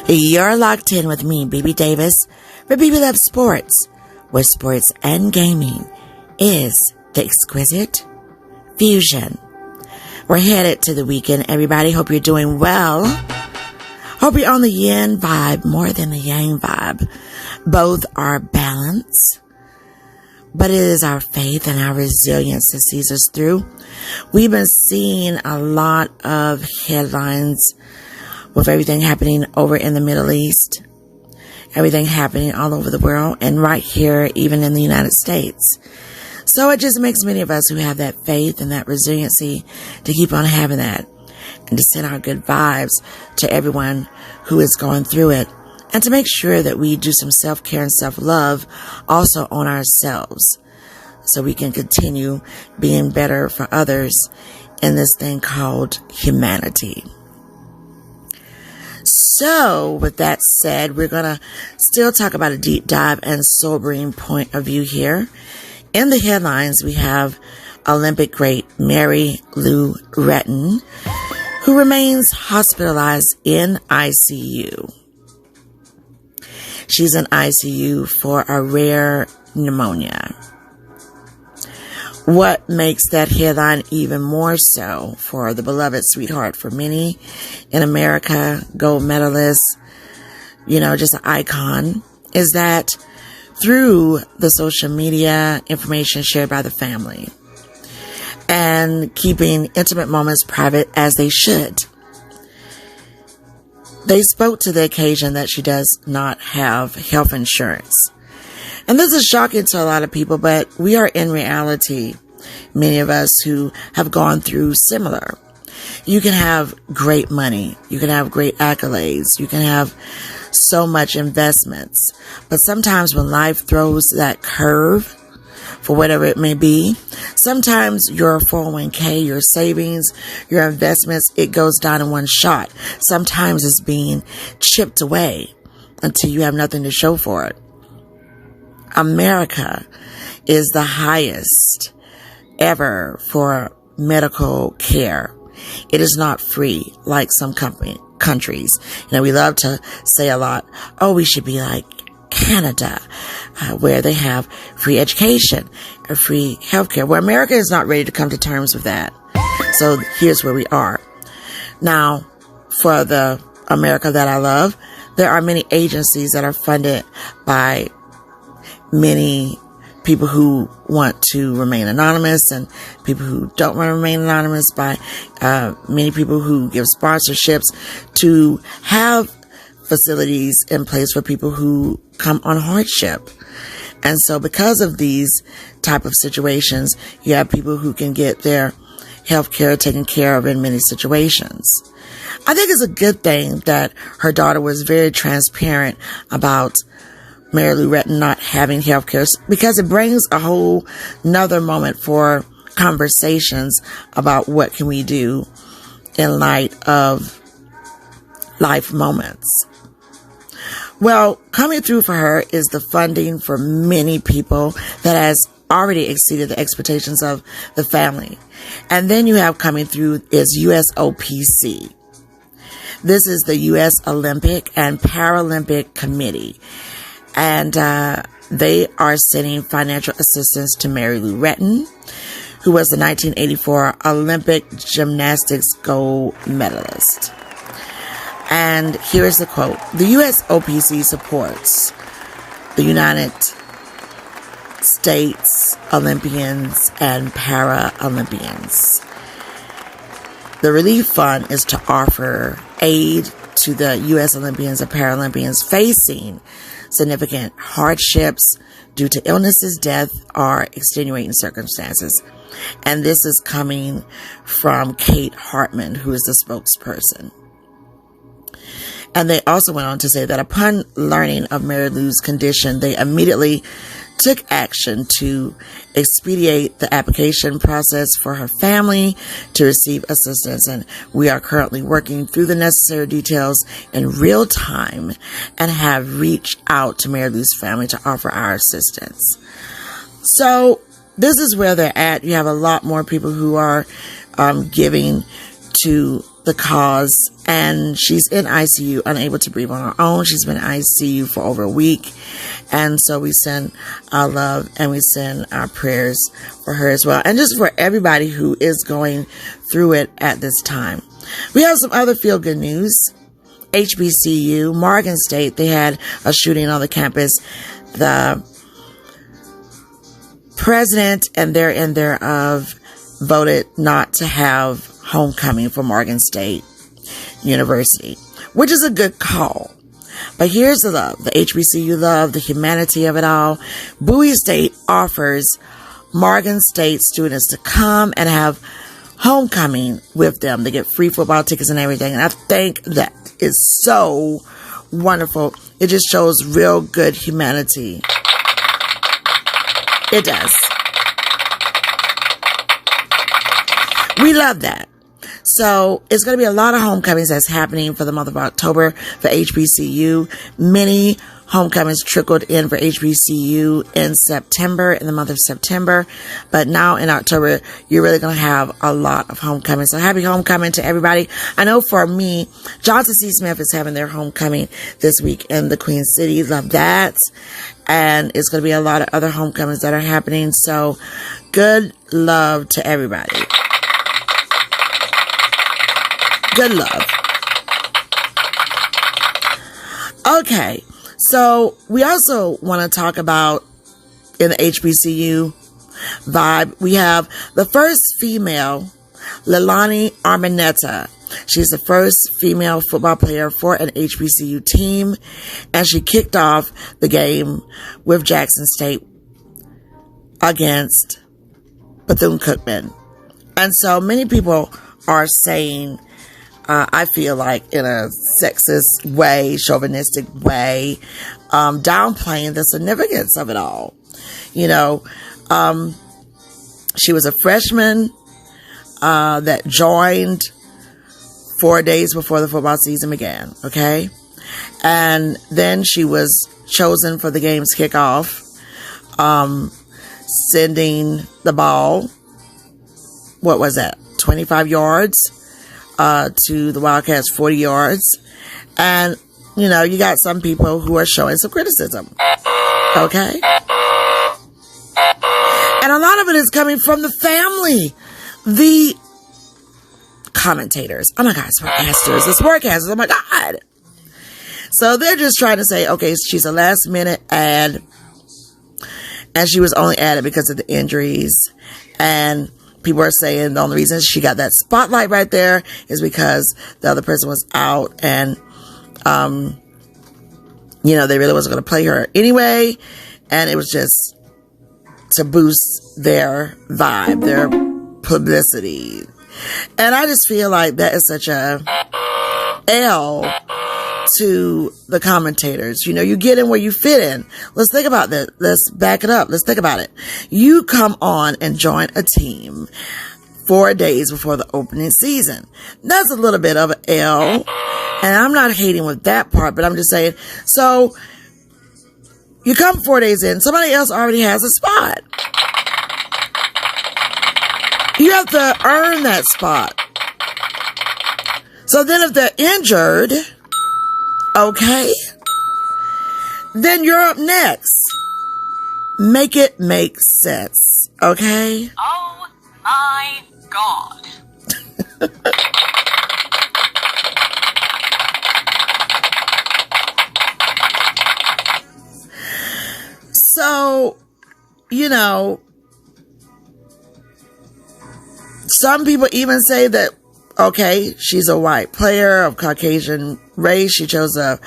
You're locked in with me, Bebe Davis, for Bebe Loves Sports, where sports and gaming is the exquisite fusion. We're headed to the weekend, everybody. Hope you're doing well. Hope you're on the yin vibe more than the yang vibe. Both are balanced, but it is our faith and our resilience that sees us through. We've been seeing a lot of headlines with everything happening over in the Middle East, everything happening all over the world, and right here, even in the United States. So it just makes many of us who have that faith and that resiliency to keep on having that and to send our good vibes to everyone who is going through it, and to make sure that we do some self-care and self-love also on ourselves so we can continue being better for others in this thing called humanity. So, with that said, we're going to still talk about a deep dive and sobering point of view here. In the headlines, we have Olympic great Mary Lou Retton, who remains hospitalized in ICU. She's in ICU for a rare pneumonia. What makes that headline even more so for the beloved sweetheart for many in America, gold medalist, just an icon, is that through the social media information shared by the family and keeping intimate moments private as they should, they spoke to the occasion that she does not have health insurance. And this is shocking to a lot of people, but we are in reality, many of us who have gone through similar. You can have great money. You can have great accolades. You can have so much investments. But sometimes when life throws that curve, for whatever it may be, sometimes your 401k, your savings, your investments, it goes down in one shot. Sometimes it's being chipped away until you have nothing to show for it. America is the highest ever for medical care. It is not free like some countries. We love to say a lot, we should be like Canada, where they have free education and free healthcare. Well, America is not ready to come to terms with that. So here's where we are. Now, for the America that I love, there are many agencies that are funded by many people who want to remain anonymous and people who don't want to remain anonymous, by many people who give sponsorships to have facilities in place for people who come on hardship. And so because of these type of situations, you have people who can get their health care taken care of in many situations. I think it's a good thing that her daughter was very transparent about Mary Lou Retton not having health care, because it brings a whole nother moment for conversations about what can we do in light of life moments. Well, coming through for her is the funding for many people that has already exceeded the expectations of the family. And then you have coming through is USOPC. This is the U.S. Olympic and Paralympic Committee. And they are sending financial assistance to Mary Lou Retton, who was the 1984 Olympic gymnastics gold medalist. And here is the quote. The USOPC supports the United States Olympians and Paralympians. The relief fund is to offer aid to the U.S. Olympians and Paralympians facing significant hardships due to illnesses, death, or extenuating circumstances. And this is coming from Kate Hartman, who is the spokesperson. And they also went on to say that upon learning of Mary Lou's condition, they immediately took action to expedite the application process for her family to receive assistance. And we are currently working through the necessary details in real time and have reached out to Mary Lou's family to offer our assistance. So this is where they're at. You have a lot more people who are giving to the cause, and she's in ICU, unable to breathe on her own. She's been in ICU for over a week, and so we send our love and we send our prayers for her as well, and just for everybody who is going through it at this time. We have some other feel-good news. HBCU, Morgan State, they had a shooting on the campus. The president and thereof voted not to have homecoming for Morgan State University, which is a good call. But here's the love, the HBCU love, the humanity of it all. Bowie State offers Morgan State students to come and have homecoming with them. They get free football tickets and everything. And I think that is so wonderful. It just shows real good humanity. It does. We love that. So it's going to be a lot of homecomings that's happening for the month of October for HBCU. Many homecomings trickled in for HBCU in September, in the month of September. But now in October, you're really going to have a lot of homecoming. So happy homecoming to everybody. I know for me, Johnson C. Smith is having their homecoming this week in the Queen City. Love that. And it's going to be a lot of other homecomings that are happening. So good love to everybody. Good love. Okay. So we also want to talk about in the HBCU vibe, we have the first female, Leilani Armanetta. She's the first female football player for an HBCU team, and she kicked off the game with Jackson State against Bethune-Cookman. And so many people are saying, I feel like in a sexist way, chauvinistic way, downplaying the significance of it all. You know, she was a freshman that joined 4 days before the football season began, okay? And then she was chosen for the game's kickoff, sending the ball, what was that, 25 yards? To the Wildcats 40 yards. And, you know, you got some people who are showing some criticism. Okay? And a lot of it is coming from the family. The commentators. Oh my God, sportscasters. The sportscasters. Oh my God. So they're just trying to say, okay, she's a last minute ad. And she was only added because of the injuries. And people are saying the only reason she got that spotlight right there is because the other person was out, and, you know, they really wasn't going to play her anyway. And it was just to boost their vibe, their publicity. And I just feel like that is such a L to the commentators. You know, you get in where you fit in. Let's think about that. Let's back it up. Let's think about it. You come on and join a team 4 days before the opening season. That's a little bit of an L. And I'm not hating with that part, but I'm just saying, so you come 4 days in, somebody else already has a spot. You have to earn that spot. So then if they're injured, okay, then you're up next. Make it make sense, okay? Oh my God. So, you know, some people even say that, okay, she's a white player of Caucasian race. She chose a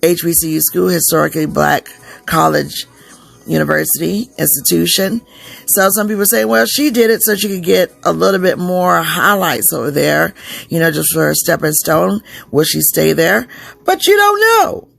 HBCU school, historically black college, university, institution. So some people say, well, she did it so she could get a little bit more highlights over there, you know, just for a stepping stone. Will she stay there? But you don't know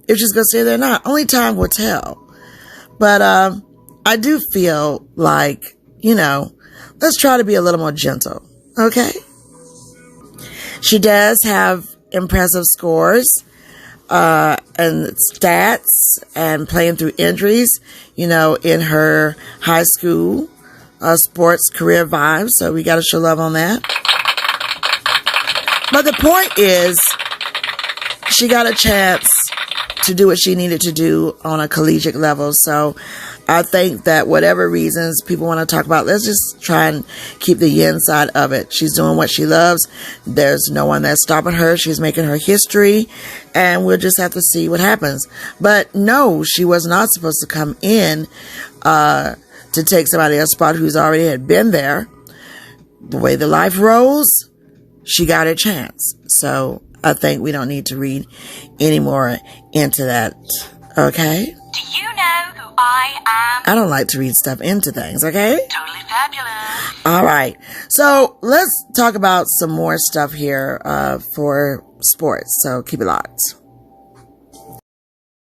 if she's going to stay there or not. Only time will tell. But I do feel like, you know, let's try to be a little more gentle, okay? She does have impressive scores and stats and playing through injuries, you know, in her high school sports career vibe. So we got to show love on that. But the point is, she got a chance to do what she needed to do on a collegiate level. So I think that whatever reasons people want to talk about, let's just try and keep the yin side of it. She's doing what she loves. There's no one that's stopping her. She's making her history, and we'll just have to see what happens. But no, she was not supposed to come in to take somebody else's spot who's already had been there. The way the life rolls, she got a chance. So I think we don't need to read any more into that. Okay? Do you know who I am? I don't like to read stuff into things, okay? Totally fabulous. All right. So let's talk about some more stuff here for sports. So keep it locked.